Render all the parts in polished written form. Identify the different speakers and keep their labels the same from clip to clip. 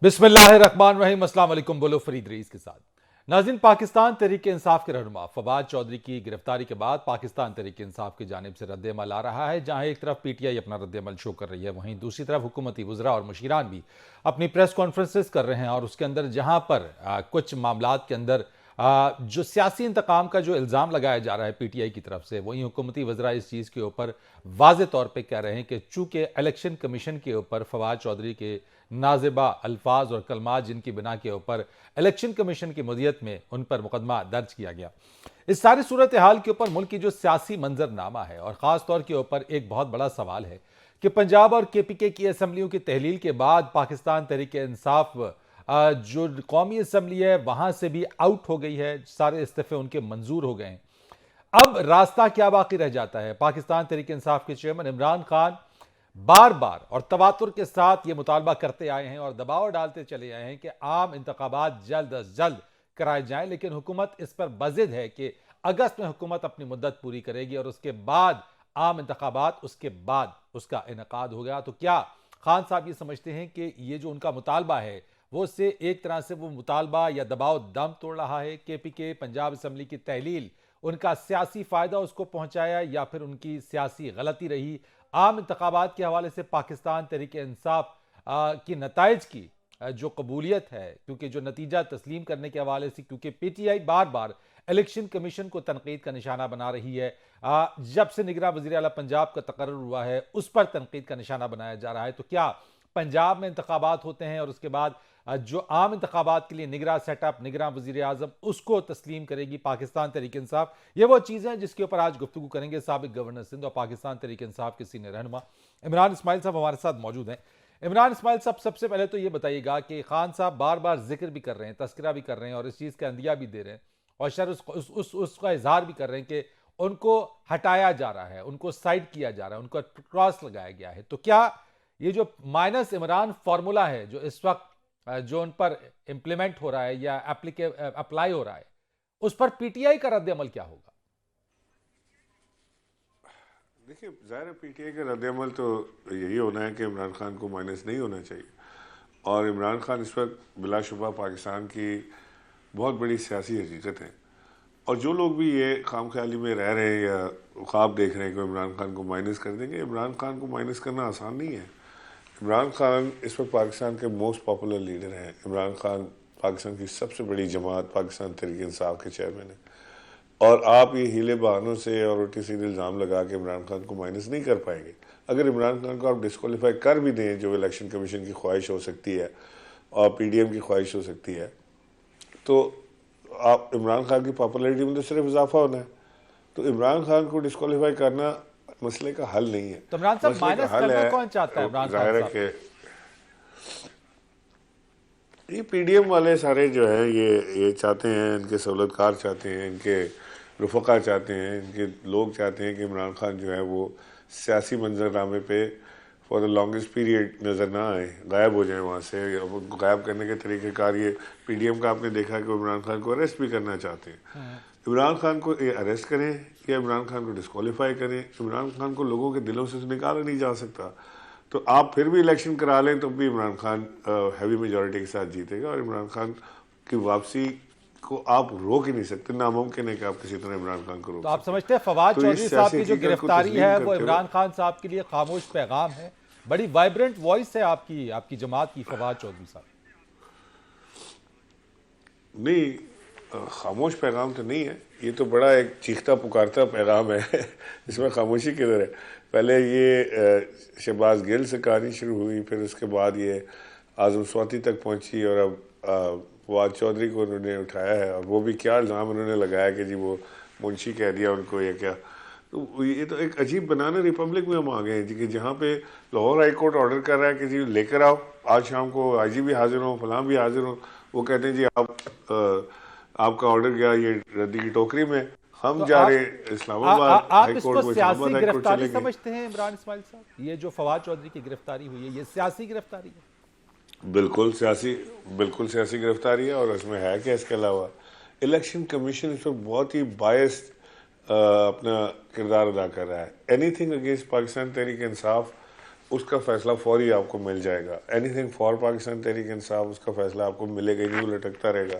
Speaker 1: बिस्मिल्लाहिर्रहमानिर्रहीम। अस्सलाम वालेकुम। बोलो फरीद रईस के साथ। नाज़रीन, पाकिस्तान तहरीक इंसाफ के रहनुमा फवाद चौधरी की गिरफ्तारी के बाद पाकिस्तान तहरीक इंसाफ की जानिब से रद्दअमल आ रहा है। जहां एक तरफ पीटीआई अपना रद्दअमल शो कर रही है, वहीं दूसरी तरफ हुकूमती वज़रा और मुशीरान भी अपनी प्रेस कॉन्फ्रेंसेस कर रहे हैं। और उसके अंदर जहां पर कुछ मामलात के अंदर जो सियासी इंतकाम का जो इल्ज़ाम लगाया जा रहा है पीटीआई की तरफ से, वहीं हुकूमती वज़रा इस चीज़ के ऊपर वाज़े तौर पर कह रहे हैं कि चूँकि इलेक्शन कमीशन के ऊपर फवाद चौधरी के नाजिबा अल्फाज और कलमात जिनकी बिना के ऊपर इलेक्शन कमीशन की मुदियत में उन पर मुकदमा दर्ज किया गया, इस सारी सूरत हाल के ऊपर मुल्क की जो सियासी मंजरनामा है और ख़ास तौर के ऊपर एक बहुत बड़ा सवाल है कि पंजाब और केपीके की असम्बलियों की तहलील के बाद पाकिस्तान तहरीक इंसाफ जो कौमी असम्बली है वहां से भी आउट हो गई है, सारे इस्तीफे उनके मंजूर हो गए हैं। अब रास्ता क्या बाकी रह जाता है? पाकिस्तान तहरीक इंसाफ के चेयरमैन इमरान खान बार बार और तवातुर के साथ ये मुतालबा करते आए हैं और दबाव डालते चले आए हैं कि आम इंतखाबात जल्द अज जल्द कराए जाएं, लेकिन हुकूमत इस पर बज़िद है कि अगस्त में हुकूमत अपनी मुद्दत पूरी करेगी और उसके बाद आम इंतखाबात, उसके बाद उसका इनेकाद हो गया। तो क्या खान साहब ये समझते हैं कि ये जो उनका मुतालबा है वो से एक तरह से वो मुतालबा या दबाव दम तोड़ रहा है? केपीके पंजाब असम्बली की तहलील उनका सियासी फायदा उसको पहुंचाया या फिर उनकी सियासी गलती रही? आम इंतखाबात के हवाले से पाकिस्तान तहरीक इंसाफ की नताइज की जो कबूलियत है, क्योंकि जो नतीजा तस्लीम करने के हवाले से, क्योंकि पीटीआई बार बार इलेक्शन कमीशन को तनकीद का निशाना बना रही है। जब से निगरान वज़ीर आला पंजाब का तकर्रुर हुआ है उस पर तनकीद का निशाना बनाया जा रहा है। तो क्या पंजाब में इंतखाबात होते हैं और उसके बाद जो आम इंतखाबात के लिए निगरान सेटअप, निगरान वज़ीर आज़म उसको तस्लीम करेगी पाकिस्तान तहरीक इंसाफ? ये वो चीज़ें हैं जिसके ऊपर आज गुफ्तगू करेंगे। साबिक गवर्नर सिंध और पाकिस्तान तहरीक इंसाफ के सीनियर रहनुमा इमरान इस्माइल साहब हमारे साथ मौजूद हैं। इमरान इस्माइल साहब, सबसे पहले तो ये बताइएगा कि खान साहब बार बार जिक्र भी कर रहे हैं, तस्करा भी कर रहे हैं और इस चीज़ का अंदिया भी दे रहे हैं और शायद उसका इजहार भी कर रहे हैं कि उनको हटाया जा रहा है, उनको साइड किया जा रहा है, उनको क्रॉस लगाया गया है। तो क्या ये जो माइनस इमरान फार्मूला है जो इस वक्त जो उन पर इंप्लीमेंट हो रहा है या अप्लाई हो रहा है, उस पर पीटीआई का रद्द अमल क्या होगा?
Speaker 2: देखिए, ज़ाहिर है पीटीआई का रद्दअमल तो यही होना है कि इमरान खान को माइनस नहीं होना चाहिए। और इमरान खान इस वक्त बिलाशुबा पाकिस्तान की बहुत बड़ी सियासी हकीकत है। और जो लोग भी ये खाम ख्याली में रह रहे हैं या ख्वाब देख रहे हैं कि इमरान खान को माइनस कर देंगे, इमरान खान को माइनस करना आसान नहीं है। इमरान खान इस वक्त पाकिस्तान के मोस्ट पॉपुलर लीडर हैं। इमरान खान पाकिस्तान की सबसे बड़ी जमात पाकिस्तान तहरीक इंसाफ के चेयरमैन हैं। और आप ये हीले बहानों से और उल्टी सीधे इल्ज़ाम लगा के इमरान खान को माइनस नहीं कर पाएंगे। अगर इमरान खान को आप डिस्क्वालीफाई कर भी दें, जो इलेक्शन कमीशन की ख्वाहिश हो सकती है और पीडीएम की ख्वाहिश हो सकती है, तो आप इमरान खान की पॉपुलैरिटी में तो सिर्फ इजाफा होना है। तो इमरान खान को डिस्क्वालीफाई करना मसले का हल नहीं है।
Speaker 1: तो इमरान साहब माइनस करना कौन चाहता है? इमरान खान साहब,
Speaker 2: ये पीडीएम वाले सारे जो है ये चाहते हैं, इनके सहूलतकार चाहते हैं, इनके रुफ़क़ा चाहते हैं, इनके लोग चाहते हैं कि इमरान खान जो है वो सियासी मंजरनामे पे फॉर द लॉन्गेस्ट पीरियड नज़र ना आए, गायब हो जाए वहाँ से। अब उनको गायब करने के तरीक़ेकार ये पीडीएम का आपने देखा कि इमरान खान को अरेस्ट भी करना चाहते हैं। इमरान खान को ये अरेस्ट करें या इमरान खान को डिस्क्वालीफाई करें, इमरान खान को लोगों के दिलों से निकाला नहीं जा सकता। तो आप फिर भी इलेक्शन करा लें तो भी इमरान खान हैवी मेजॉरिटी के साथ जीतेगा और इमरान खान की वापसी को आप रोक ही नहीं सकते। नामुमकिन है कि आप किसी तरह इमरान खान को रोक।
Speaker 1: तो आप समझते हैं फवाद
Speaker 2: तो
Speaker 1: चौधरी साहब की जो गिरफ्तारी है वो इमरान खान साहब के लिए खामोश पैगाम है? बड़ी वाइब्रेंट वॉइस है आपकी जमात की फवाद चौधरी साहब।
Speaker 2: नहीं, खामोश पैगाम तो नहीं है, ये तो बड़ा एक चीखता पुकारता पैगाम है। इसमें खामोशी किधर है? पहले ये शहबाज गिल से कहानी शुरू हुई, फिर उसके बाद ये आज़म स्वाति तक पहुंची और अब फवाद चौधरी को उन्होंने उठाया है। और वो भी क्या इल्ज़ाम उन्होंने लगाया कि जी वो मुंशी कह दिया उनको या क्या। तो ये तो एक अजीब बनाना रिपब्लिक में हम आ गए हैं जी, कि जहाँ पे लाहौर हाई कोर्ट ऑर्डर कर रहा है कि जी लेकर आओ, आज शाम को आईजी भी हाजिर हो, फलां भी हाजिर हो। वो कहते हैं जी आपका ऑर्डर गया ये रद्दी की टोकरी में, हम
Speaker 1: तो
Speaker 2: जा रहे इस्लामाबाद
Speaker 1: आप
Speaker 2: हाई
Speaker 1: इसको
Speaker 2: कोर्ट में,
Speaker 1: सियासी
Speaker 2: इस्लामाबाद हाई कोर्ट
Speaker 1: गिरफ्तारी
Speaker 2: चले गए।
Speaker 1: समझते हैं इमरान इस्माइल साहब? ये जो फवाद चौधरी की गिरफ्तारी हुई है ये सियासी गिरफ्तारी है?
Speaker 2: बिल्कुल सियासी गिरफ्तारी है। और इसमें है क्या इसके अलावा? इलेक्शन कमीशन इस वक्त बहुत ही बायस्ड अपना किरदार अदा कर रहा है। एनीथिंग अगेंस्ट पाकिस्तान तहरीक इंसाफ उसका फैसला फौरी आपको मिल जाएगा। एनीथिंग फॉर पाकिस्तान तहरीक इंसाफ, उसका फैसला आपको मिलेगा ही नहीं, वो लटकता रहेगा।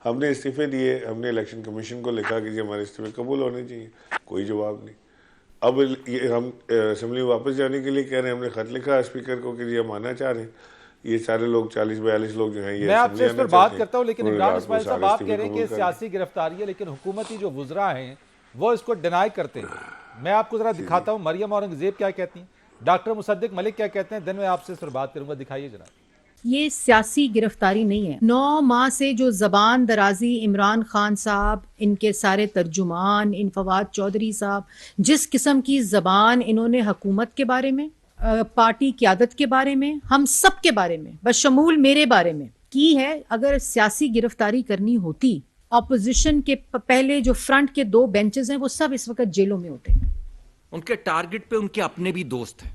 Speaker 2: हमने इस्तीफे दिए, हमने इलेक्शन कमीशन को लिखा कि जी हमारे इस्तीफे कबूल होने चाहिए, कोई जवाब नहीं। अब ये हम असम्बली वापस जाने के लिए कह रहे हैं, हमने खत लिखा स्पीकर को कि जी हम आना चाह रहे हैं। ये सारे लोग 40-42 लोग जो हैं ये
Speaker 1: मैं
Speaker 2: असेंबली
Speaker 1: आपसे इस
Speaker 2: आना
Speaker 1: पर बात
Speaker 2: चाहते हैं।
Speaker 1: करता हूं, लेकिन
Speaker 2: उन्होंने
Speaker 1: इमरान
Speaker 2: रात को
Speaker 1: इस्माइल साहब
Speaker 2: सारे
Speaker 1: आप
Speaker 2: इस्तीफे
Speaker 1: कह रहे हैं
Speaker 2: कबूल
Speaker 1: कि
Speaker 2: कर लिए।
Speaker 1: सियासी गिरफ्तारी है, लेकिन हुकूमती जो वुज़रा हैं वो इसको डिनाई करते हैं। मैं आपको जरा दिखाता हूं मरियम औरंगजेब क्या कहती हैं, डॉक्टर मुसद्दिक मलिक क्या कहते हैं, दिन में आपसे इस पर बात करूंगा। दिखाइए जनाब।
Speaker 3: ये सियासी गिरफ्तारी नहीं है। 9 माह से जो जबान दराजी इमरान खान साहब, इनके सारे तर्जुमान, इन फवाद चौधरी साहब, जिस किस्म की जबान इन्होंने हुकूमत के बारे में, पार्टी क़यादत के बारे में, हम सब के बारे में, बशमूल मेरे बारे में की है। अगर सियासी गिरफ्तारी करनी होती, ऑपोजिशन के पहले जो फ्रंट के 2 बेंचेस हैं वो सब इस वक्त जेलों में होते।
Speaker 4: उनके टारगेट पे उनके अपने भी दोस्त हैं,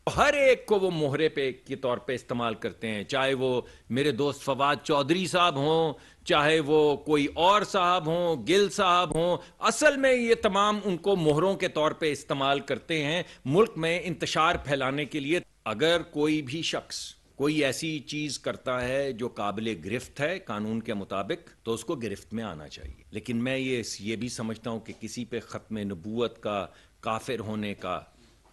Speaker 4: हर एक को वो मोहरे पे के तौर पे इस्तेमाल करते हैं, चाहे वो मेरे दोस्त फवाद चौधरी साहब हों, चाहे वो कोई और साहब हों, गिल साहब हों। असल में ये तमाम उनको मोहरों के तौर पे इस्तेमाल करते हैं मुल्क में इंतशार फैलाने के लिए। अगर कोई भी शख्स कोई ऐसी चीज करता है जो काबिल गिरफ्त है कानून के मुताबिक, तो उसको गिरफ्त में आना चाहिए। लेकिन मैं ये भी समझता हूं कि किसी पे खत्म नबूवत का, काफिर होने का,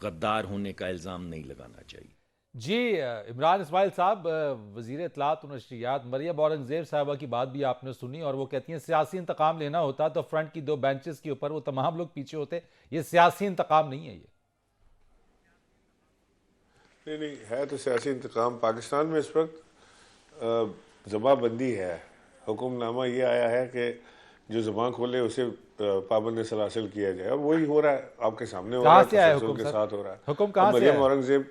Speaker 4: गद्दार होने का इल्ज़ाम नहीं लगाना चाहिए।
Speaker 1: जी इमरान इस्माइल साहब, वज़ीर इत्तलात और नशरियात मरियम औरंगजेब साहबा की बात भी आपने सुनी, और वो कहती हैं सियासी इंतकाम लेना होता तो फ्रंट की 2 बेंचेस के ऊपर वो तमाम लोग पीछे होते। ये सियासी इंतकाम नहीं है।
Speaker 2: ये नहीं है तो सियासी इंतकाम। पाकिस्तान में इस वक्त जमाबंदी है। हुक्मनामा ये आया है कि जो ज़बान खोले उसे पाबंद सलासिल किया जाए, और वही हो रहा है, आपके सामने हो रहा है, तसलसल के साथ हो रहा है।
Speaker 1: हुक्म कहाँ से
Speaker 2: मरियम
Speaker 1: आया?
Speaker 2: औरंगजेब,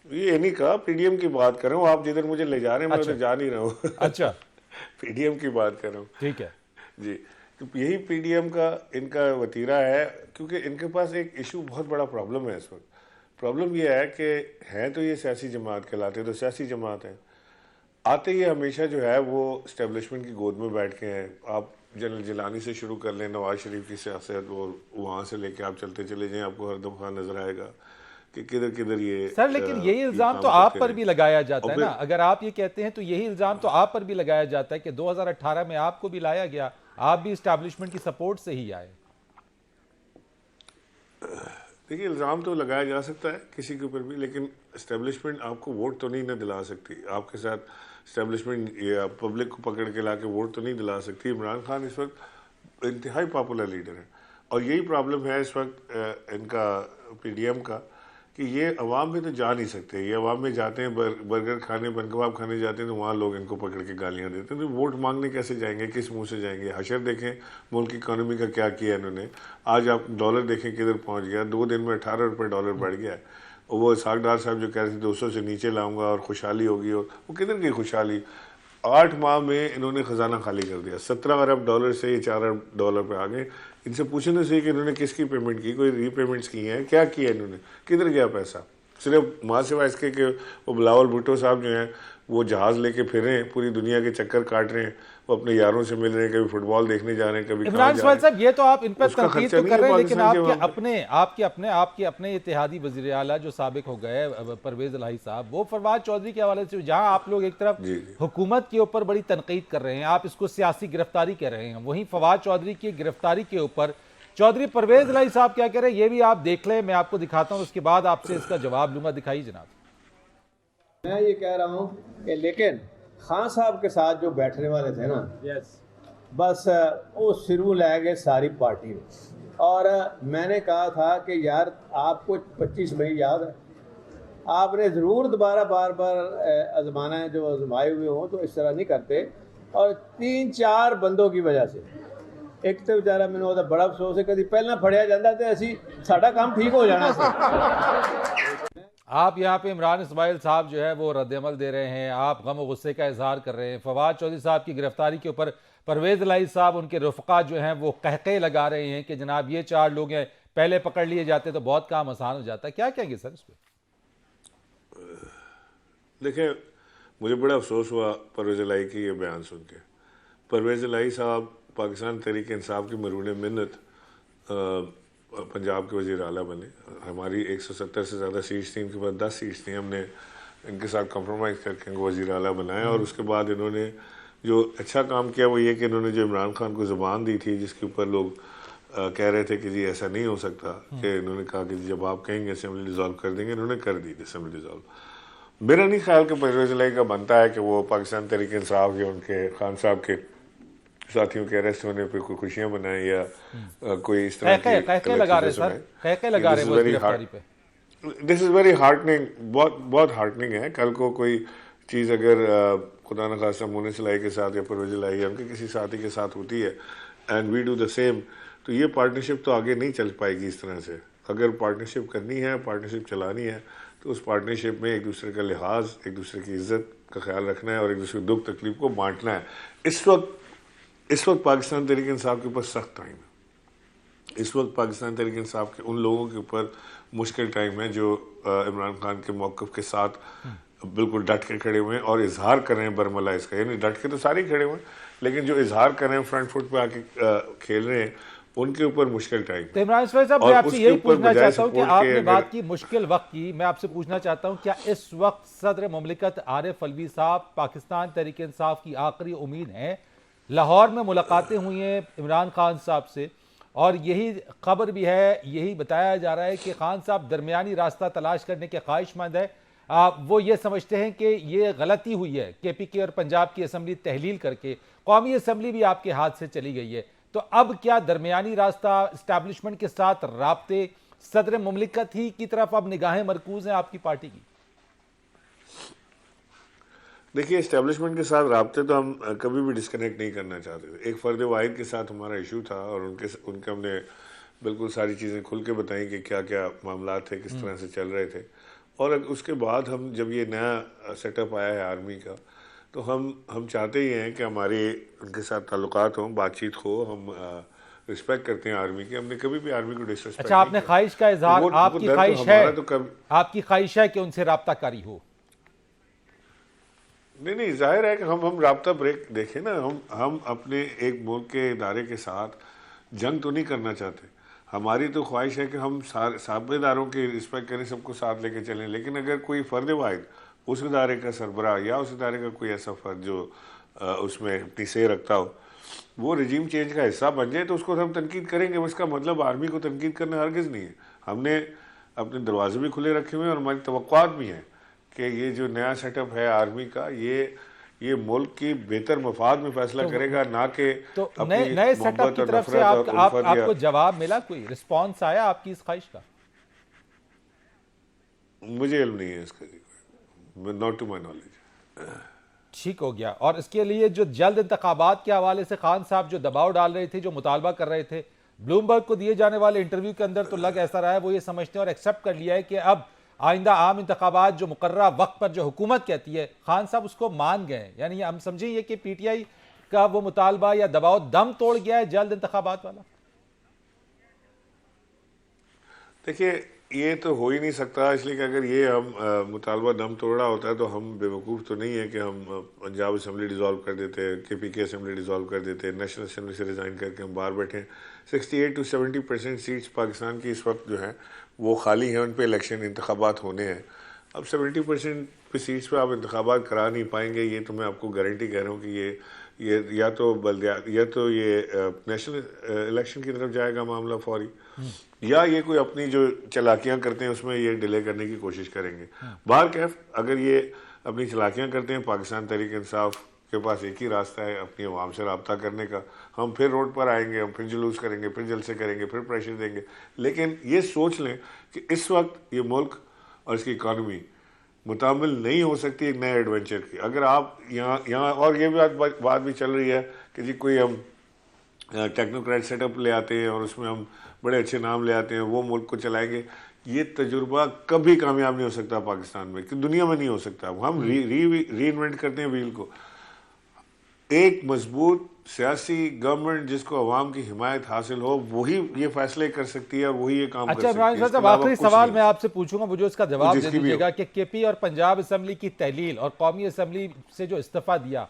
Speaker 2: ये नहीं कहा, पीडीएम की बात कर रहा हूँ। आप जिधर मुझे ले जा रहे हैं मैं उधर जा नहीं रहा हूँ।
Speaker 1: अच्छा
Speaker 2: पीडीएम की बात कर रहा हूँ।
Speaker 1: ठीक है
Speaker 2: जी, तो यही पीडीएम का इनका वतीरा है, क्योंकि इनके पास एक इशू, बहुत बड़ा प्रॉब्लम है इस वक्त। प्रॉब्लम यह है कि हैं तो ये सियासी जमात कहलाते, तो सियासी जमात हैं, आते ही हमेशा जो है वो इस्टेब्लिशमेंट की गोद में बैठ के हैं। आप जनरल जिलानी से शुरू कर लें, नवाज शरीफ की सियासत, और वहाँ से लेके आप चलते चले जाएं, आपको हर दफा नजर आएगा कि किधर किधर ये
Speaker 1: सर। लेकिन यही इल्ज़ाम तो आप पर भी लगाया जाता है ना। अगर आप ये कहते हैं तो यही इल्ज़ाम तो आप पर भी लगाया जाता है कि 2018 में आपको भी लाया गया, आप भी इस्टेब्लिशमेंट की सपोर्ट से ही आए।
Speaker 2: देखिए, इल्ज़ाम तो लगाया जा सकता है किसी के ऊपर भी, लेकिन इस्टेब्लिशमेंट आपको वोट तो नहीं ना दिला सकती। आपके साथ इस्टेब्लिशमेंट या पब्लिक को पकड़ के ला के वोट तो नहीं दिला सकती। इमरान खान इस वक्त इंतहाई पॉपुलर लीडर है, और यही प्रॉब्लम है इस वक्त इनका पीडीएम का, कि ये अवाम में तो जा नहीं सकते। ये अवाम में जाते हैं, बर्गर खाने, बन कबाब खाने जाते हैं, तो वहाँ लोग इनको पकड़ के गालियाँ देते हैं। तो वोट मांगने कैसे जाएंगे, किस मुंह से जाएंगे? हशर देखें मुल्क की इकानमी का क्या किया इन्होंने। आज आप डॉलर देखें किधर पहुँच गया, 2 दिन में 18 रुपये डॉलर बढ़ गया है। और वो सागडार साहब जो कह रहे थे 200 से नीचे लाऊंगा और खुशहाली होगी, और वो किधर गई खुशहाली? 8 माह में इन्होंने खजाना खाली कर दिया। 17 अरब डॉलर से ये 4 अरब डॉलर पे आ गए। इनसे पूछने से कि इन्होंने किसकी पेमेंट की, कोई रीपेमेंट्स की हैं, क्या किया इन्होंने, किधर गया पैसा? सिर्फ माँ सिवा इसके कि वो बिलावल भुट्टो साहब जो हैं वो जहाज़ लेके फिर रहे हैं, पूरी दुनिया के चक्कर काट रहे हैं, वो अपने यारों से मिल रहे हैं, कभी फुटबॉल देखने जा रहे हैं, कभी
Speaker 1: इमरान इस्माइल साहब, ये तो आप इन पर तनकीद तो कर रहे हैं, लेकिन आपके अपने इत्तेहादी वज़ीर आला जो साबिक हो गए परवेज इलाही साहब, वो फवाद चौधरी के हवाले से, जहां आप लोग एक तरफ हुकूमत के ऊपर बड़ी तनकीद कर रहे हैं, आप इसको सियासी गिरफ्तारी कह रहे हैं, वहीं फवाद चौधरी की गिरफ्तारी के ऊपर चौधरी परवेज इलाही साहब क्या कह रहे हैं, ये भी आप देख लें। मैं आपको दिखाता हूं, उसके बाद आपसे इसका जवाब लूंगा। दिखाइए जनाब।
Speaker 5: मैं ये कह रहा हूँ कि लेकिन खान साहब के साथ जो बैठने वाले थे ना, बस वो सिरू ले गए सारी पार्टी में। और मैंने कहा था कि यार आपको 25 मई याद है, आपने ज़रूर दोबारा बार बार आजमाना है, जो आजमाए हुए हों तो इस तरह नहीं करते। और 3-4 बंदों की वजह से, एक तो बेचारा मैंने ਉਹਦਾ बड़ा अफसोस है, कभी पहला फड़िया जाता तो असी साडा काम ठीक हो जाना सी।
Speaker 1: आप यहाँ पे इमरान इस्माइल साहब जो है वो रद्दअमल दे रहे हैं, आप गम और गुस्से का इजहार कर रहे हैं। फवाद चौधरी साहब की गिरफ्तारी के ऊपर परवेज इलाही साहब, उनके रफ़क़ा जो हैं वो कहके लगा रहे हैं कि जनाब ये 4 लोग हैं, पहले पकड़ लिए जाते तो बहुत काम आसान हो जाता। क्या कहेंगे सर इस पर?
Speaker 2: देखें, मुझे बड़ा अफसोस हुआ परवेज इलाही की ये बयान सुन के। परवेज इलाही साहब पाकिस्तान तहरीक इंसाफ की मरून मिन्नत पंजाब के वज़ीर आला बने। हमारी 170 से ज़्यादा सीट्स थी, इनके पास 10 सीट्स थी। हमने इनके साथ कॉम्प्रोमाइज़ करके इनको वज़ीर आला बनाया और उसके बाद इन्होंने जो अच्छा काम किया वो ये कि इन्होंने जो इमरान खान को ज़ुबान दी थी, जिसके ऊपर लोग कह रहे थे कि जी ऐसा नहीं हो सकता, कि इन्होंने कहा कि जब आप कहेंगे असेंबली डिज़ोल्व कर देंगे, इन्होंने कर दी असेंबली डिज़ोल्व। मेरा नहीं ख्याल कि परवेज़ इलाही का बनता है कि वो पाकिस्तान तहरीक इंसाफ या उनके खान साहब के साथियों के अरेस्ट होने पर कोई खुशियाँ मनाएं या कोई इस तरह की
Speaker 1: कहके लगा रहे सर, कहके लगा रहे वो इस गिरफ्तारी पे।
Speaker 2: दिस इज़ वेरी हार्टनिंग, बहुत हार्टनिंग है। कल को कोई चीज़ अगर खुदा न खासा मुनीस इलाही के साथ या परवेज़ इलाही या उनके किसी साथी के साथ होती है and we do the same, तो ये पार्टनरशिप तो आगे नहीं चल पाएगी इस तरह से। अगर पार्टनरशिप करनी है, पार्टनरशिप चलानी है, तो उस पार्टनरशिप में एक दूसरे का लिहाज, एक दूसरे की इज्जत का ख्याल रखना है और एक दूसरे की दुख तकलीफ को बांटना है। इस वक्त पाकिस्तान तहरीक इंसाफ के ऊपर सख्त टाइम है। इस वक्त पाकिस्तान तहरीक इंसाफ के उन लोगों के ऊपर मुश्किल टाइम है जो इमरान खान के मौक़िफ़ के साथ बिल्कुल डट के खड़े हुए हैं और इजहार कर रहे हैं बरमला इसका। यानी डट के तो सारे ही खड़े हुए हैं, लेकिन जो इजहार कर रहे हैं, फ्रंट फुट पे आके खेल रहे हैं, उनके ऊपर मुश्किल टाइम।
Speaker 1: तो इमरान साहब, मैं आपसे यही पूछना चाहता हूँ कि आपने बात की मुश्किल वक्त की, मैं आपसे पूछना चाहता हूँ क्या इस वक्त सदर मुमलिकत आरिफ अलवी साहब पाकिस्तान तहरीक इंसाफ की आखिरी उम्मीद है? लाहौर में मुलाकातें हुई हैं इमरान खान साहब से और यही खबर भी है, यही बताया जा रहा है कि खान साहब दरमियानी रास्ता तलाश करने के ख्वाहिशमंद है। वो ये समझते हैं कि ये गलती हुई है, KPK और पंजाब की असम्बली तहलील करके कौमी असम्बली भी आपके हाथ से चली गई है, तो अब क्या दरमियानी रास्ता इस्टेब्लिशमेंट के साथ राब्ते सदर मुमलिकत ही की तरफ अब निगाहें मरकूज हैं आपकी पार्टी की?
Speaker 2: देखिए, इस्टेब्लिशमेंट के साथ राब्ते तो हम कभी भी डिस्कनेक्ट नहीं करना चाहते थे। एक फ़र्द वाहिद के साथ हमारा इशू था और उनके हमने बिल्कुल सारी चीज़ें खुल के बताई कि क्या क्या मामला थे, किस तरह से चल रहे थे। और उसके बाद हम जब ये नया सेटअप आया है आर्मी का, तो हम चाहते ही हैं कि हमारे उनके साथ ताल्लुकात हों, बातचीत हो। हम रिस्पेक्ट करते हैं आर्मी की, हमने कभी भी आर्मी को डिसरिस्पेक्ट।
Speaker 1: अच्छा, आपने ख्वाहिश का इजहार, आपकी ख्वाहिश है, आपकी ख्वाहिश है कि उनसे राब्ताकारी हो?
Speaker 2: नहीं, जाहिर है कि हम राब्ता ब्रेक देखें ना। हम अपने एक मुल्क के इदारे के साथ जंग तो नहीं करना चाहते। हमारी तो ख्वाहिश है कि हम साबेदारों की रिस्पेक्ट करें, सबको साथ लेके चलें। लेकिन अगर कोई फ़र्द वाहिद उस इदारे का सरबराह या उस इदारे का कोई ऐसा फ़र्द जो उसमें अपनी सह रखता हो, वो रजीम चेंज का हिस्सा बन जाए, तो उसको हम तनकीद करेंगे। उसका मतलब आर्मी को तनकीद करना हरगिज़ नहीं है। हमने अपने दरवाजे भी खुले रखे हुए हैं और हमारी तवक्कुआत भी हैं कि ये जो नया सेटअप है आर्मी का, ये मुल्क की बेहतर मफाद में फैसला करेगा, ना कि
Speaker 1: तो नए सेटअप की तरफ से आपको जवाब मिला, कोई रिस्पांस आया आपकी इस ख्वाहिश का?
Speaker 2: मुझे इल्म नहीं है इसका, नॉट टू माई नॉलेज।
Speaker 1: ठीक हो गया। और इसके लिए जो जल्द इंतखाबात के हवाले से खान साहब जो दबाव डाल रहे थे, जो मुतालबा कर रहे थे, ब्लूमबर्ग को दिए जाने वाले इंटरव्यू के अंदर तो लग ऐसा रहा है वो ये समझते हैं और एक्सेप्ट कर लिया है कि अब आइंदा आम इंतखाबात जो मुकर्ररा वक्त पर जो हुकूमत कहती है, खान साहब उसको मान गए। यानी हम समझें कि PTI का वो मुतालबा या दबाव दम तोड़ गया है जल्द इंतखाबात वाला।
Speaker 2: देखिए, ये तो हो ही नहीं सकता, इसलिए कि अगर ये हम मुतालबा दम तोड़ा होता है तो हम बेवकूफ़ तो नहीं है कि हम पंजाब असम्बली डिज़ोल्व कर देते, KPK असम्बली डिज़ोल्व कर देते, नेशनल असम्बली से रिज़ाइन करके हम बाहर बैठे। 68 to 70% सीट्स पाकिस्तान की इस वक्त जो हैं वो खाली हैं, उन पे इलेक्शन इंतखाबात होने हैं। अब 70% पे सीट्स पे आप इंतखाबात करा नहीं पाएंगे, ये तो मैं आपको गारंटी कह रहा हूँ कि ये या तो बल्दियात या तो ये नेशनल इलेक्शन की तरफ जाएगा मामला फौरी, या ये कोई अपनी जो चालाकियाँ करते हैं उसमें ये डिले करने की कोशिश करेंगे। बाहर कैफ अगर ये अपनी चालाकियाँ करते हैं, पाकिस्तान तहरीक इंसाफ के पास एक ही रास्ता है अपनी आवाम से रब्ता करने का। हम फिर रोड पर आएंगे, हम फिर जुलूस करेंगे, फिर जलसे करेंगे, फिर प्रेशर देंगे। लेकिन ये सोच लें कि इस वक्त ये मुल्क और इसकी इकानमी मुतामिल नहीं हो सकती एक नए एडवेंचर की। अगर आप यहाँ और ये बात भी चल रही है कि जी कोई हम टेक्नोक्रेट सेटअप ले आते हैं और उसमें हम बड़े अच्छे नाम ले आते हैं, वो मुल्क को चलाएंगे। ये तजुर्बा कभी कामयाब नहीं हो सकता पाकिस्तान में, कि दुनिया में नहीं हो सकता। हम री इन्वेंट करते हैं व्हील को। एक मजबूत सियासी गवर्नमेंट जिसको अवाम की हिमायत हासिल हो, वही ये फैसले कर सकती है और वही ये काम कर सकती है।
Speaker 1: इमरान साहब, आखिरी सवाल मैं आपसे पूछूंगा, मुझे उसका जवाब दे दीजिएगा कि KP और पंजाब असम्बली की तहलील और कौमी असम्बली से जो इस्तीफा दिया,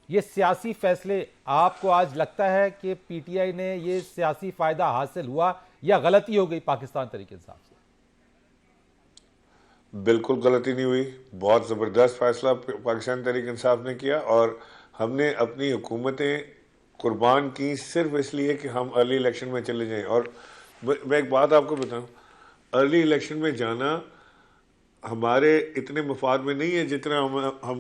Speaker 1: ये सियासी फैसले आपको आज लगता है कि PTI ने ये सियासी फायदा हासिल हुआ या गलती हो गई पाकिस्तान तहरीक इंसाफ से?
Speaker 2: बिल्कुल गलती नहीं हुई, बहुत ज़बरदस्त फैसला पाकिस्तान तहरीक इंसाफ ने किया और हमने अपनी हुकूमतें कुर्बान की सिर्फ इसलिए कि हम अर्ली इलेक्शन में चले जाएं। और मैं एक बात आपको बताऊं, अर्ली इलेक्शन में जाना हमारे इतने मफाद में नहीं है जितना हम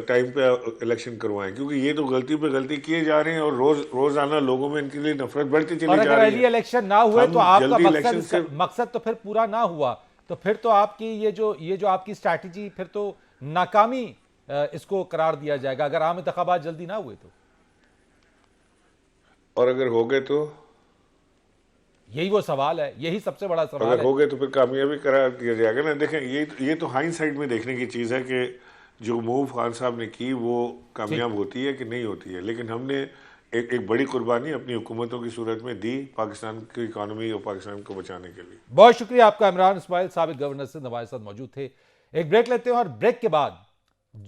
Speaker 2: टाइम पे इलेक्शन करवाएं, क्योंकि ये तो गलती पे गलती किए जा रहे हैं और रोजाना लोगों में इनके लिए नफरत बढ़ती चली जा रही है।
Speaker 1: और अगर अर्ली इलेक्शन ना हुए तो आपका
Speaker 2: जल्दी
Speaker 1: मकसद तो फिर पूरा ना हुआ, तो फिर तो आपकी ये जो आपकी स्ट्रैटेजी फिर तो नाकामी इसको करार दिया जाएगा अगर आम इंतखाबात जल्दी ना हुए तो।
Speaker 2: और अगर हो गए तो
Speaker 1: यही वो सवाल है, यही सबसे बड़ा सवाल
Speaker 2: अगर
Speaker 1: है।
Speaker 2: हो गए तो फिर कामयाबी करार दिया जाएगा ना। देखें, ये तो हाइंडसाइट में देखने की चीज़ है कि जो मूव खान साहब ने की वो कामयाब होती है कि नहीं होती है, लेकिन हमने एक बड़ी कुर्बानी अपनी हुकूमतों की सूरत में दी पाकिस्तान की इकानमी और पाकिस्तान को बचाने के लिए।
Speaker 1: बहुत शुक्रिया आपका। इमरान इस्माइल साबिक गवर्नर सिंध हमारे साथ मौजूद थे। एक ब्रेक लेते हैं और ब्रेक के बाद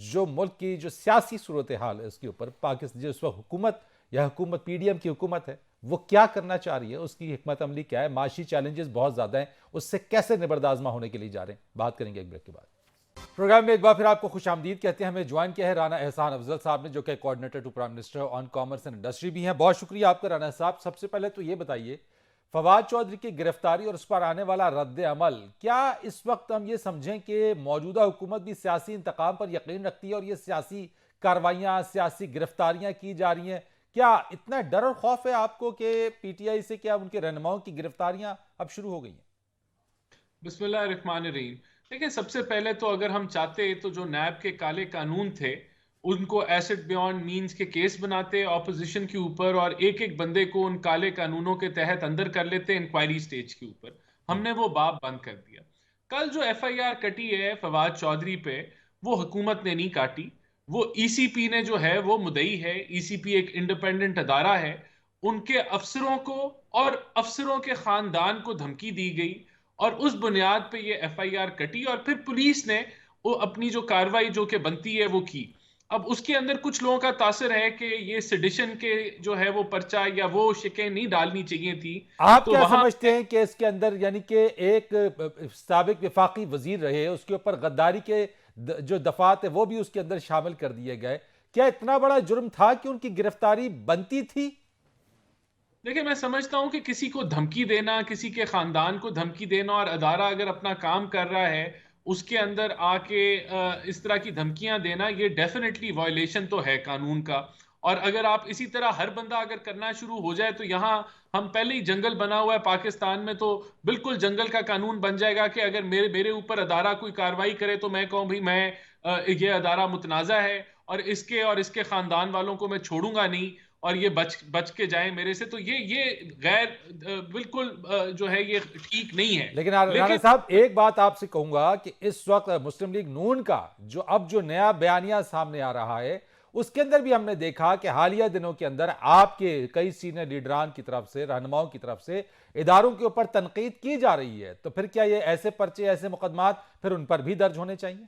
Speaker 1: जो मुल्क की जो सियासी सूरत हाल है उसके ऊपर पाकिस्तान जो इस वक्त हुकूमत या हुकूमत पीडीएम की हुकूमत है वो क्या करना चाह रही है, उसकी हिकमत अमली क्या है, माशी चैलेंजेस बहुत ज्यादा हैं, उससे कैसे निबरदाजमा होने के लिए जा रहे हैं, बात करेंगे एक ब्रेक के बाद। प्रोग्राम में एक बार फिर आपको खुशामदीद कहते हैं। हमें ज्वाइन किया है राना एहसान अफजल साहब ने, जो कि coordinator to prime minister on commerce and industry भी हैं। बहुत शुक्रिया आपका राना साहब। सबसे पहले तो ये बताइए, फवाद चौधरी की गिरफ्तारी और उस पर आने वाला रद्द अमल, क्या इस वक्त हम ये समझें कि मौजूदा हुकूमत भी सियासी इंतकाम पर यकीन रखती है और ये सियासी कार्रवाइयाँ, सियासी गिरफ्तारियाँ की जा रही हैं? क्या इतना डर और खौफ है आपको कि पीटीआई से क्या उनके रहनुमाओं की गिरफ्तारियां अब शुरू हो गई हैं?
Speaker 6: बिस्मिल्लाहिर्रहमानिर्रहीम। देखिए, सबसे पहले तो अगर हम चाहते तो जो नैब के काले कानून थे उनको एसेट बियॉन्ड मींस के केस बनाते ऑपोजिशन के ऊपर और एक एक बंदे को उन काले कानूनों के तहत अंदर कर लेते इंक्वायरी स्टेज के ऊपर। हमने वो बाब बंद कर दिया। कल जो एफआईआर कटी है फवाद चौधरी पे, वो हुकूमत ने नहीं काटी, वो ईसीपी ने जो है वो मुदई है। ईसीपी एक इंडिपेंडेंट अदारा है। उनके अफसरों को और अफसरों के खानदान को धमकी दी गई और उस बुनियाद पे ये एफआईआर कटी और फिर पुलिस ने वो अपनी जो कार्रवाई जो कि बनती है वो की। अब उसके अंदर कुछ लोगों का तासर है कि ये सेडिशन के जो है वो पर्चा या वो शिकें नहीं डालनी चाहिए थी।
Speaker 1: आप
Speaker 6: तो
Speaker 1: क्या
Speaker 6: वहां
Speaker 1: समझते हैं कि इसके अंदर यानी कि एक साबिक वफाकी वजीर रहे, उसके ऊपर गद्दारी के जो दफात है वो भी उसके अंदर शामिल कर दिए गए, क्या इतना बड़ा जुर्म था कि उनकी गिरफ्तारी बनती थी?
Speaker 6: देखिए, मैं समझता हूं कि किसी को धमकी देना, किसी के खानदान को धमकी देना और अदारा अगर अपना काम कर रहा है उसके अंदर आके इस तरह की धमकियां देना, ये डेफिनेटली वायलेशन तो है कानून का। और अगर आप इसी तरह हर बंदा अगर करना शुरू हो जाए तो यहाँ हम पहले ही जंगल बना हुआ है पाकिस्तान में, तो बिल्कुल जंगल का कानून बन जाएगा कि अगर मेरे ऊपर अदारा कोई कार्रवाई करे तो मैं कहूँ भाई ये अदारा मुतनाज़ा है और इसके खानदान वालों को मैं छोड़ूंगा नहीं और ये बच के जाए मेरे से। तो ये गैर बिल्कुल जो है ये ठीक नहीं है।
Speaker 1: लेकिन राणा साहब, एक बात आपसे कहूंगा कि इस वक्त मुस्लिम लीग नून का जो नया बयानिया सामने आ रहा है उसके अंदर भी हमने देखा कि हालिया दिनों के अंदर आपके कई सीनियर लीडरान की तरफ से, रहनुमाओं की तरफ से इदारों के ऊपर तनकीद की जा रही है, तो फिर क्या ये ऐसे पर्चे, ऐसे मुकदमात फिर उन पर भी दर्ज होने चाहिए?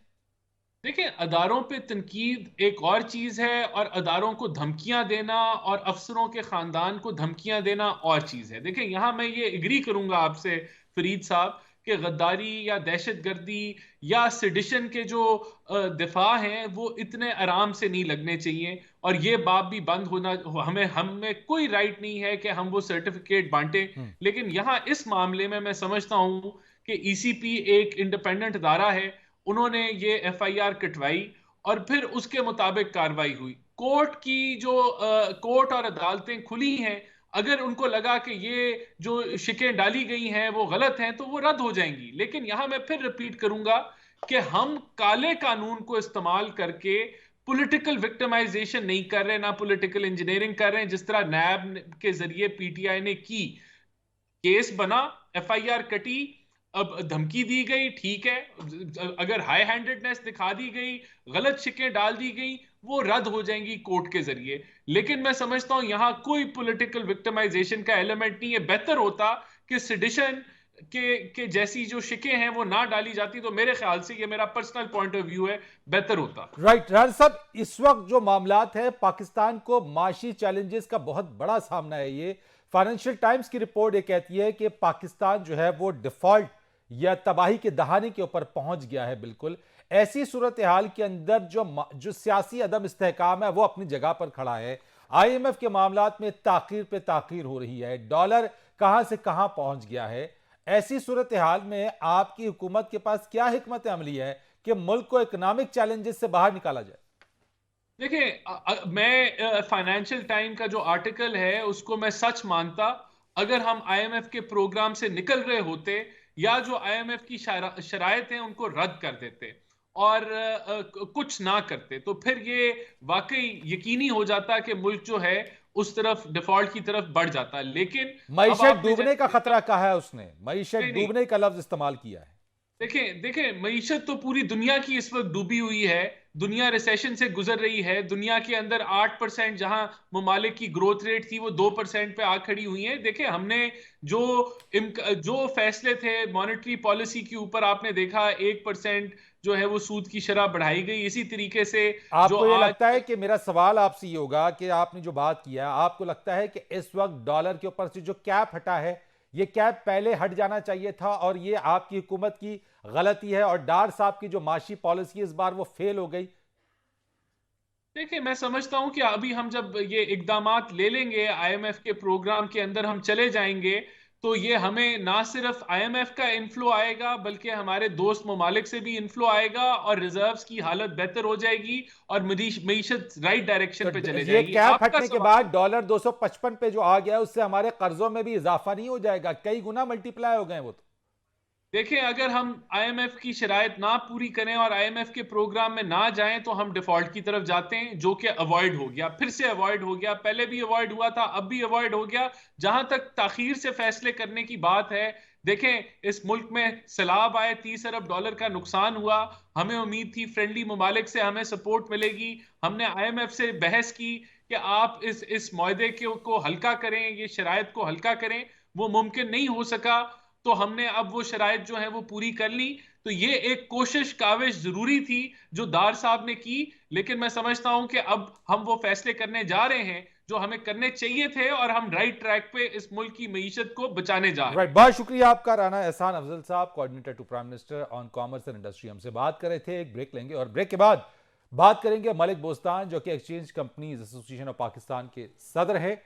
Speaker 6: देखिए, अदारों पे तनकीद एक और चीज है और अदारों को धमकियां देना और अफसरों के खानदान को धमकियां देना और चीज है। देखिए, यहां मैं ये एग्री करूंगा आपसे फरीद साहब कि गद्दारी या दहशतगर्दी या सेडिशन के जो दिफा हैं वो इतने आराम से नहीं लगने चाहिए और ये बात भी बंद होना। हमें कोई राइट नहीं है कि हम वो सर्टिफिकेट बांटे, लेकिन यहां इस मामले में मैं समझता हूं कि ईसीपी एक इंडिपेंडेंट अदारा है। उन्होंने ये एफआईआर कटवाई और फिर उसके मुताबिक कार्रवाई हुई। कोर्ट और अदालतें खुली हैं। अगर उनको लगा कि ये जो शिकें डाली गई हैं वो गलत हैं तो वो रद्द हो जाएंगी। लेकिन यहां मैं फिर रिपीट करूंगा कि हम काले कानून को इस्तेमाल करके पॉलिटिकल विक्टिमाइजेशन नहीं कर रहे, ना पॉलिटिकल इंजीनियरिंग कर रहे हैं जिस तरह नैब के जरिए पीटीआई ने की। केस बना, एफआईआर कटी, अब धमकी दी गई, ठीक है। अगर हाई हैंडेडनेस दिखा दी गई, गलत शिकें डाल दी गई, वो रद्द हो जाएंगी कोर्ट के जरिए। लेकिन मैं समझता हूं यहां कोई पॉलिटिकल विक्टिमाइजेशन का एलिमेंट नहीं है। बेहतर होता कि सेडिशन के जैसी जो शिकें हैं वो ना डाली जाती तो मेरे ख्याल से, ये मेरा पर्सनल पॉइंट ऑफ व्यू है, बेहतर होता।
Speaker 1: राइट राणा साहब, इस वक्त जो मामलात है, पाकिस्तान को माशी चैलेंजेस का बहुत बड़ा सामना है। ये फाइनेंशियल टाइम्स की रिपोर्ट ये कहती है कि पाकिस्तान जो है वो डिफॉल्ट या तबाही के दहाने के ऊपर पहुंच गया है। बिल्कुल ऐसी सूरत हाल के अंदर जो सियासी अदम इस्तेहकाम है वो अपनी जगह पर खड़ा है। IMF के मामलात में ताखीर पे ताखीर हो रही है, डॉलर कहां से कहां पहुंच गया है। ऐसी सूरत हाल में आपकी हुकूमत के पास क्या हिकमत अमली है कि मुल्क को इकोनॉमिक चैलेंजेस से बाहर निकाला जाए?
Speaker 6: देखिए, मैं फाइनेंशियल टाइम का जो आर्टिकल है उसको मैं सच मानता अगर हम IMF के प्रोग्राम से निकल रहे होते या जो IMF की शराइत हैं उनको रद्द कर देते और कुछ ना करते, तो फिर ये वाकई यकीनी हो जाता कि मुल्क जो है उस तरफ डिफॉल्ट की तरफ बढ़ जाता। लेकिन
Speaker 1: मईशत डूबने का खतरा कहा है उसने, मईशत
Speaker 6: नहीं, नहीं।
Speaker 1: डूबने का लफ्ज इस्तेमाल किया है।
Speaker 6: देखें देखें, मईशत तो पूरी दुनिया की इस वक्त डूबी हुई है, दुनिया रिसेशन से गुजर रही है। दुनिया के अंदर 8% जहां ममालिक की ग्रोथ रेट थी वो 2% पे आ खड़ी हुई है। देखें, हमने जो फैसले थे मॉनेटरी पॉलिसी के ऊपर, आपने देखा 1% जो है वो सूद की शरह बढ़ाई गई। इसी तरीके से
Speaker 1: आपको ये लगता है कि, मेरा सवाल आपसे ये होगा कि आपने जो बात किया, आपको लगता है कि इस वक्त डॉलर के ऊपर से जो कैप हटा है, ये कैप पहले हट जाना चाहिए था और ये आपकी हुकूमत की गलती है और डार साहब की जो माशी पॉलिसी इस बार वो फेल हो गई?
Speaker 6: देखिए, मैं समझता हूं कि अभी हम जब ये इकदामात ले लेंगे, IMF के प्रोग्राम के अंदर हम चले जाएंगे, तो ये हमें ना सिर्फ IMF का इन्फ्लो आएगा बल्कि हमारे दोस्त ममालिक से भी इन्फ्लो आएगा और रिजर्व्स की हालत बेहतर हो जाएगी और मईशत राइट डायरेक्शन पे चले
Speaker 1: ये
Speaker 6: जाएगी।
Speaker 1: कैप हटने के बाद डॉलर 255 पे जो आ गया है, उससे हमारे कर्जों में भी इजाफा नहीं हो जाएगा? कई गुना मल्टीप्लाई हो गए वो तो।
Speaker 6: देखें, अगर हम IMF की शराइत ना पूरी करें और IMF के प्रोग्राम में ना जाएं तो हम डिफॉल्ट की तरफ जाते हैं, जो कि अवॉइड हो गया, फिर से अवॉइड हो गया, पहले भी अवॉइड हुआ था, अब भी अवॉइड हो गया। जहां तक ताखीर से फैसले करने की बात है, देखें, इस मुल्क में सैलाब आए, 30 अरब डॉलर का नुकसान हुआ। हमें उम्मीद थी फ्रेंडली ममालिक से हमें सपोर्ट मिलेगी। हमने IMF से बहस की कि आप इस मुआहदे को हल्का करें, ये शराइत को हल्का करें। वो मुमकिन नहीं हो सका, तो हमने अब वो शराइत जो है वो पूरी कर ली। तो ये एक कोशिश काविश जरूरी थी जो दार साहब ने की, लेकिन मैं समझता हूं कि अब हम वो फैसले करने जा रहे हैं जो हमें करने चाहिए थे और हम राइट ट्रैक पे इस मुल्क की मईशत को बचाने जा रहे हैं।
Speaker 1: बहुत शुक्रिया आपका राना एहसान अफजल साहब, coordinator to prime minister on commerce and industry, हमसे बात कर रहे थे। एक ब्रेक लेंगे और ब्रेक के बाद बात करेंगे मलिक बोस्तान, जो कि exchange companies association of Pakistan के सदर है।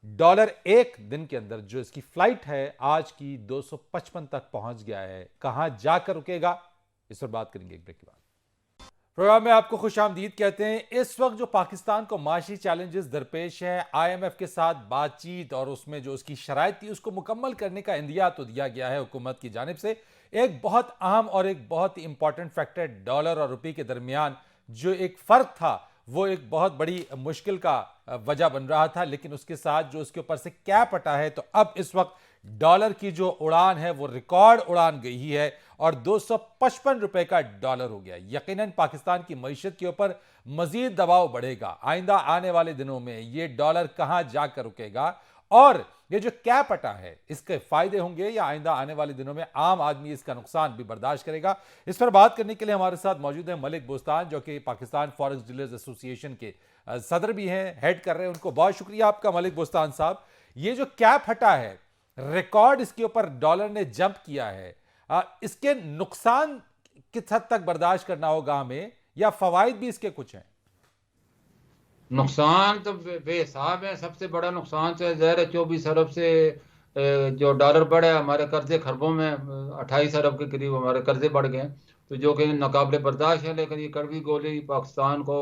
Speaker 1: डॉलर एक दिन के अंदर जो इसकी फ्लाइट है आज की 255 तक पहुंच गया है, कहां जाकर रुकेगा, इस पर बात करेंगे एक ब्रेक के बाद। प्रोग्राम में आपको खुश आमदीद कहते हैं। इस वक्त जो पाकिस्तान को माशी चैलेंजेस दरपेश है, IMF के साथ बातचीत और उसमें जो उसकी शराइत थी उसको मुकम्मल करने का इंदिया तो दिया गया है हुकूमत की जानिब से। एक बहुत अहम और एक बहुत ही इंपॉर्टेंट फैक्टर डॉलर और रुपये के दरमियान जो एक फर्क था वो एक बहुत बड़ी मुश्किल का वजह बन रहा था, लेकिन उसके साथ जो उसके ऊपर से कैप हटा है, तो अब इस वक्त डॉलर की जो उड़ान है वो रिकॉर्ड उड़ान गई है और 255 रुपए का डॉलर हो गया। यकीनन पाकिस्तान की मईशत के ऊपर मजीद दबाव बढ़ेगा। आइंदा आने वाले दिनों में ये डॉलर कहां जाकर रुकेगा और ये जो कैप हटा है इसके फायदे होंगे या आइंदा आने वाले दिनों में आम आदमी इसका नुकसान भी बर्दाश्त करेगा। इस पर बात करने के लिए हमारे साथ मौजूद है मलिक बोस्तान, जो कि पाकिस्तान फॉरेक्स डीलर्स एसोसिएशन के सदर भी हैं, हेड कर रहे हैं। उनको बहुत शुक्रिया आपका मलिक बोस्तान साहब। ये जो कैप हटा है, रिकॉर्ड इसके ऊपर डॉलर ने जंप किया है, इसके नुकसान किस हद तक बर्दाश्त करना होगा हमें या फवाइद भी इसके कुछ हैं?
Speaker 7: नुकसान तो बेहिसाब है। सबसे बड़ा नुकसान तो ज़ाहिर है 24 अरब से जो डॉलर बढ़ा है, हमारे कर्जे खरबों में 28 अरब के करीब हमारे कर्जे बढ़ गए, तो जो कि नाकाबिले बर्दाश्त है। लेकिन ये कड़वी गोली पाकिस्तान को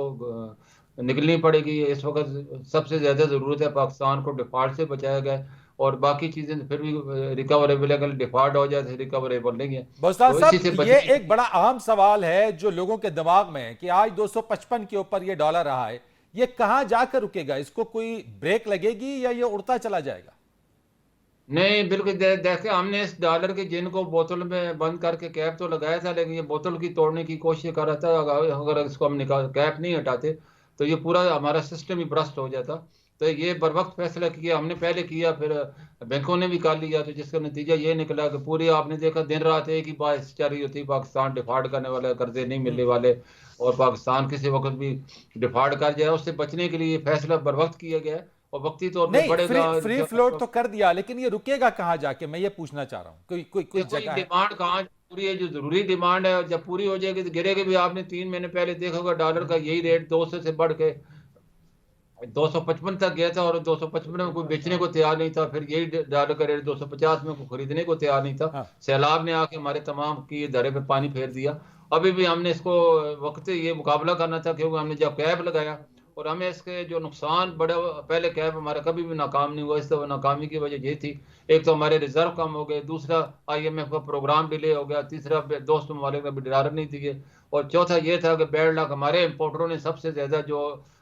Speaker 7: निकलनी पड़ेगी। इस वक्त सबसे ज़्यादा ज़रूरत है पाकिस्तान को डिफॉल्ट से बचाया गया, और बाकी चीज़ें फिर भी रिकवरेबल, अगर डिफॉल्ट हो जाए तो रिकवरेबल नहीं है।
Speaker 1: बोस्तान
Speaker 7: तो
Speaker 1: साहब, ये एक बड़ा अहम सवाल है जो लोगों के दिमाग में है कि आज 255 के ऊपर ये डॉलर रहा है, ये कहां जाकर रुकेगा? इसको कोई ब्रेक लगेगी या ये उड़ता चला जाएगा?
Speaker 7: नहीं, बिल्कुल देखे हमने इस डॉलर के जिन को बोतल में बंद करके कैप तो लगाया था, लेकिन ये बोतल की तोड़ने की कोशिश कर रहा था। अगर इसको हम निकाल कैप नहीं हटाते तो ये पूरा हमारा सिस्टम ही ब्रस्ट हो जाता। तो ये बर वक्त फैसला किया, हमने पहले किया, फिर बैंकों ने भी कर लिया, तो जिसका नतीजा ये निकला कि पूरी आपने देखा दिन रात एक ही बात जारी होती, पाकिस्तान डिफॉल्ट करने वाला, कर्जे नहीं मिलने वाले, और पाकिस्तान किसी वक्त भी डिफॉल्ट कर जाए उससे बचने के लिए फैसला बर वक्त किया गया है, और वक्ती तौर पर
Speaker 1: नहीं,
Speaker 7: बढ़ेगा।
Speaker 1: फ्री फ्लोट तो कर दिया, लेकिन ये रुकेगा कहाँ जाके, मैं ये पूछना चाह रहा हूँ। कोई जगह है?
Speaker 7: डिमांड कहाँ पूरी है? जो जरूरी डिमांड है जब पूरी हो जाएगी तो गिरेगी भी। आपने 3 महीने पहले देखा होगा डॉलर का यही रेट 200 से बढ़ के 255 तक गया था, और 255 में कोई बेचने को तैयार नहीं था, फिर यही डॉलर का रेट 250 में कोई खरीदने को तैयार नहीं था।
Speaker 1: हाँ।
Speaker 7: सैलाब ने आके हमारे तमाम की दरे पे पानी फेर दिया। अभी भी हमने इसको वक्त ये मुकाबला करना था, क्योंकि हमने जब कैब लगाया और हमें इसके जो नुकसान बड़े, पहले कैब हमारा कभी भी नाकाम नहीं हुआ, इस दफा नाकामी की वजह ये थी, एक तो हमारे रिजर्व कम हो गए, दूसरा IMF का प्रोग्राम डिले हो गया, तीसरा दोस्त ममालिक ने भी डॉलर नहीं दिए, और चौथा ये था कि बैड लक हमारे इम्पोर्टरों ने सबसे ज्यादा जो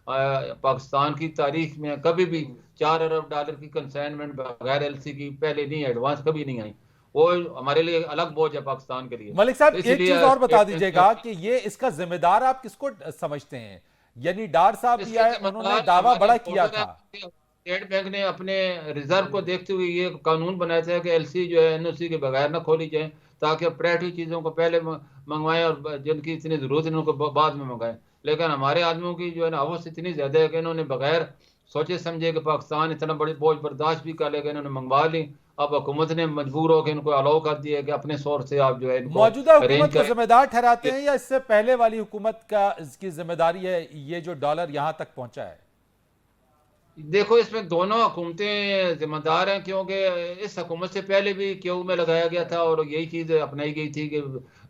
Speaker 7: पाकिस्तान की तारीख में कभी भी 4 अरब डॉलर की कंसाइनमेंट बगैर LC की पहले नहीं, एडवांस कभी नहीं आई, वो हमारे लिए अलग बोझ है पाकिस्तान के लिए।
Speaker 1: मलिक साहब,
Speaker 7: तो
Speaker 1: एक
Speaker 7: इसीलिए
Speaker 1: चीज और बता दीजिएगा कि ये इसका जिम्मेदार आप किसको समझते हैं? यानी डार साहब भी आए, उन्होंने दावा बड़ा किया था।
Speaker 7: स्टेट बैंक ने अपने रिजर्व को देखते हुए ये कानून बनाया था कि LC जो है NOC के बगैर ना खोली जाए, ताकि प्राइवेट चीजों को पहले मंगवाएं और जिनकी इतनी जरूरत है उनको बाद में मंगाएं। लेकिन हमारे आदमियों की जो है ना हवस इतनी ज्यादा है कि इन्होंने बगैर सोचे समझे कि पाकिस्तान इतना बड़ी बोझ बर्दाश्त भी कर लेगा, इन्होंने मंगवा ली। अब हुकूमत ने मजबूर होकर इनको अलाउ कर दिया कि अपने सोर्स से आप जो है
Speaker 1: मौजूदा हुकूमत को जिम्मेदार ठहराते हैं, या इससे पहले वाली हुकूमत का इसकी जिम्मेदारी है ये जो डॉलर यहां तक पहुंचा है?
Speaker 7: देखो, इसमें दोनों हुकूमतें जिम्मेदार हैं, क्योंकि इस हुकूमत से पहले भी क्यू में लगाया गया था और यही चीज़ अपनाई गई थी कि,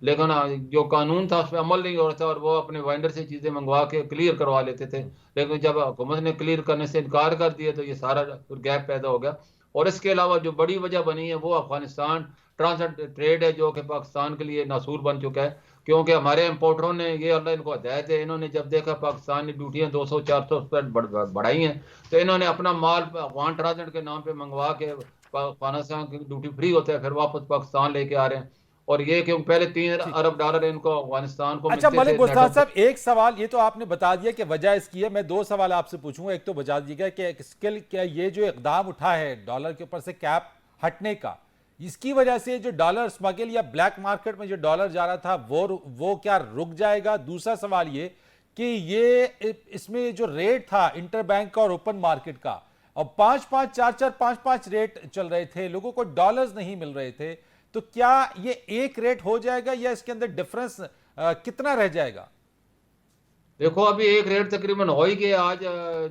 Speaker 7: लेकिन जो कानून था उस पर अमल नहीं हो रहा था और वो अपने वेंडर से चीज़ें मंगवा के क्लियर करवा लेते थे। लेकिन जब हुकूमत ने क्लियर करने से इनकार कर दिया तो ये सारा गैप पैदा हो गया। और इसके अलावा जो बड़ी वजह बनी है वो अफगानिस्तान ट्रांसट ट्रेड है, जो कि पाकिस्तान के लिए नासूर बन चुका है, क्योंकि हमारे इम्पोर्टरों ने, ये अल्लाह इनको हदायत है, इन्होंने जब देखा पाकिस्तान ने ड्यूटियाँ 200-400% बढ़ाई हैं, तो इन्होंने अपना माल अफगान ट्रांसट के नाम पे मंगवा के, अफगानिस्तान की ड्यूटी फ्री होता है, फिर वापस पाकिस्तान लेके आ रहे हैं। और ये क्योंकि पहले 3 अरब डॉलर इनको अफगानिस्तान को
Speaker 1: अच्छा मलिक बुस्तान साहब, एक सवाल, ये तो आपने बता दिया कि वजह इसकी है, मैं 2 सवाल आपसे पूछूंगा। एक तो बता दीजिएगा कि क्या ये जो इकदाम उठा है डॉलर के ऊपर से कैप हटने का, इसकी वजह से जो डॉलर स्मगल या ब्लैक मार्केट में जो डॉलर जा रहा था वो क्या रुक जाएगा? दूसरा सवाल ये कि ये इसमें जो रेट था इंटरबैंक का और ओपन मार्केट का, अब 5-5, 4-4, 5-5 रेट चल रहे थे, लोगों को डॉलर्स नहीं मिल रहे थे, तो क्या ये एक रेट हो जाएगा या इसके अंदर डिफरेंस कितना रह जाएगा?
Speaker 7: देखो, अभी एक रेट तकरीबन हो ही गया। आज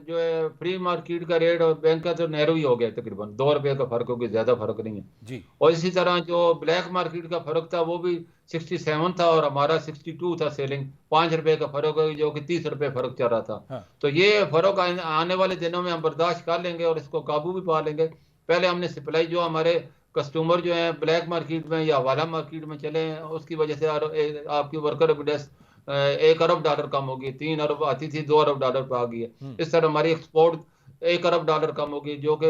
Speaker 7: जो है फ्री मार्केट का रेट और बैंक का तो नैरो ही हो गया, तकरीबन 2 रुपए का फर्क हो गया, ज्यादा फर्क नहीं है
Speaker 1: जी।
Speaker 7: और इसी तरह जो ब्लैक मार्केट का फर्क था वो भी 67 था और हमारा 62 था सेलिंग, 5 रुपए का फर्क है, जो कि 30 रुपए फर्क चल रहा था।
Speaker 1: हाँ।
Speaker 7: तो ये फर्क आने वाले दिनों में हम बर्दाश्त कर लेंगे और इसको काबू भी पा लेंगे। पहले हमने सप्लाई जो हमारे कस्टमर जो है ब्लैक मार्केट में या हवाला मार्केट में चले हैं, उसकी वजह से आपकी वर्कर एविडेंस 1 अरब डॉलर कम होगी, 3 अरब आती थी 2 अरब डॉलर पे आ गई है। इस तरह हमारी एक्सपोर्ट 1 अरब डॉलर कम होगी, जो कि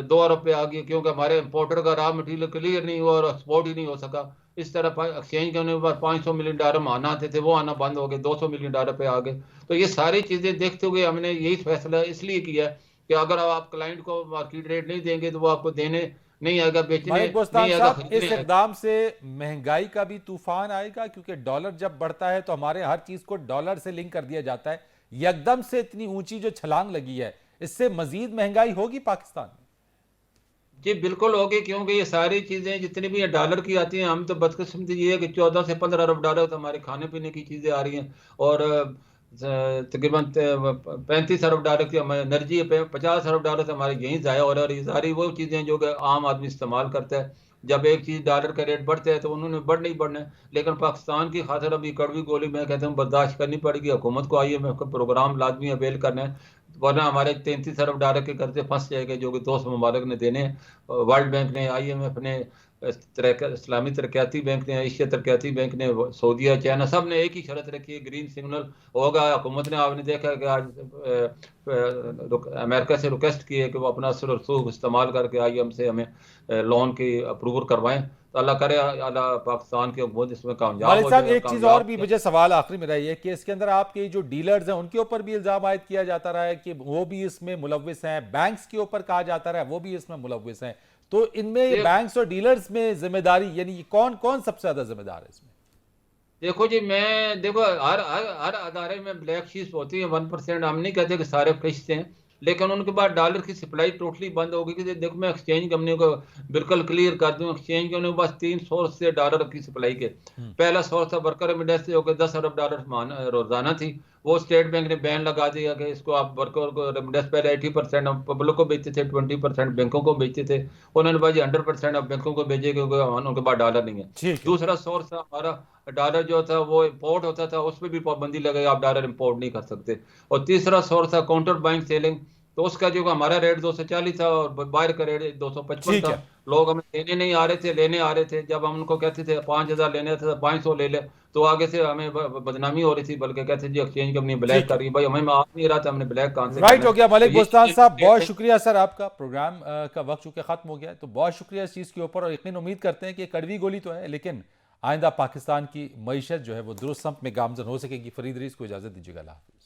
Speaker 7: 2 अरब पे आ गई, क्योंकि हमारे इंपोर्टर का रॉ मटेरियल क्लियर नहीं हुआ और एक्सपोर्ट ही नहीं हो सका। इस तरह एक्सचेंज करने के बाद 500 मिलियन डॉलर आना आते थे, वो आना बंद हो गए, 200 मिलियन डॉलर पे आ गए। तो ये सारी चीजें देखते हुए हमने यही फैसला इसलिए किया कि अगर आप क्लाइंट को मार्केट रेट नहीं देंगे तो वो आपको देने नहीं आएगा, बेचने नहीं आएगा।
Speaker 1: इस इकदाम से महंगाई का भी तूफान आएगा, क्योंकि डॉलर जब बढ़ता है तो हमारे हर चीज को डॉलर से लिंक कर दिया जाता है। एकदम से इतनी ऊंची जो छलांग लगी है, इससे मजीद महंगाई होगी पाकिस्तान में?
Speaker 7: जी बिल्कुल होगी, क्योंकि ये सारी चीजें जितनी भी डॉलर की आती हैं, हम तो बदकिस्मती ये है कि 14 से 15 अरब डॉलर तो हमारे खाने पीने की चीजें आ रही हैं और तकरीबन 35 अरब डॉलर की हमारी एनर्जी है, 50 अरब डॉलर से हमारे यहीं ज़ाया हो रहा है। और ये सारी वो चीज़ें जो कि आम आदमी इस्तेमाल करता है। जब एक चीज़ डॉलर का रेट बढ़ता है तो उन्होंने बढ़ नहीं बढ़ना है, लेकिन पाकिस्तान की खातिर अभी कड़वी गोली मैं कहता हूँ बर्दाश्त करनी पड़ेगी। हुकूमत को IMF का प्रोग्राम लाजमी अवेल करना है, वरना हमारे 33 अरब डॉलर के कर्जे फंस जाएंगे, जो कि दोस्त ममालिक ने देने हैं। वर्ल्ड बैंक ने, IMF ने, इस्लामी तरक्याती बैंक ने, एशिया तरक्याती बैंक ने, सऊदीया, चाइना, सब ने एक ही शर्त रखी है, ग्रीन सिग्नल होगा। हुकूमत ने, आपने देखा कि आज अमेरिका से रिक्वेस्ट की है कि वो अपना असर और रसूख इस्तेमाल करके IM से हमें लोन की अप्रूवल करवाएं। तो अल्लाह करे अल्लाह पाकिस्तान के हुकूमत इसमें कामयाब
Speaker 1: मालिक
Speaker 7: हो
Speaker 1: साहब,
Speaker 7: जाए।
Speaker 1: एक चीज और भी मुझे सवाल आखिरी में रही है कि इसके अंदर आपके जो डीलर्स हैं उनके ऊपर भी इल्जाम आयद किया जाता रहा है कि वो भी इसमें मुलव्विस हैं, बैंक्स के ऊपर कहा जाता रहा है वो भी इसमें मुलव्विस हैं। तो इनमें बैंक्स और डीलर्स में जिम्मेदारी, यानी कौन कौन सबसे ज्यादा जिम्मेदार है इसमें?
Speaker 7: देखो जी, मैं देखो हर अदारे में ब्लैक शीप्स होती है 1%। हम नहीं कहते कि सारे फ्रेश हैं, लेकिन उनके बाद डॉलर की सप्लाई टोटली बंद हो गई। कि देखो, मैं एक्सचेंज कंपनी को बिल्कुल क्लियर कर दूं, एक्सचेंज कंपनी के पास 3 सोर्स से डॉलर की सप्लाई के। पहला सोर्स था वर्कर रेमिटेंस से, जो कि 10 अरब डॉलर रोजाना थी। वो स्टेट बैंक ने बैन लगा दिया कि इसको आप वर्कर को रेमिटेंस पहले 80% हम पब्लिक को बेचते थे, 20% बैंकों को बेचते थे। उन्होंने भाई 100% अब बैंकों को भेजे क्योंकि उनके पास डॉलर नहीं है। दूसरा सोर्स था हमारा डॉलर जो था वो इंपोर्ट होता था, उस पर भी पाबंदी लगी, आप डॉलर इंपोर्ट नहीं कर सकते। और तीसरा सोर्स था काउंटर बाइंग सेलिंग। तो उसका जो हमारा रेट 240 था और बाहर का रेट 255 था। लोग हमें लेने नहीं आ रहे थे, लेने आ रहे थे। जब हम उनको कहते थे 5000 लेने थे, 500 ले ले, तो आगे से हमें बदनामी हो रही थी, बल्कि कहते जी एक्सचेंज कंपनी ब्लैक कर रही है। भाई हमें आ नहीं रहा था, हमने ब्लैक कहां से?
Speaker 1: राइट हो गया। मलिक बुस्तान साहब, बहुत शुक्रिया सर, आपका प्रोग्राम का वक्त चूंकि खत्म हो गया, तो बहुत शुक्रिया इस चीज के ऊपर। और यकीन उम्मीद करते हैं कि कड़वी गोली तो है, लेकिन आइंदा पाकिस्तान की मईशत जो है वो दुरुस्त सम्त में गामजन हो सकेगी। फरीद रईस को इजाजत दीजिएगा। अल्लाह हाफिज।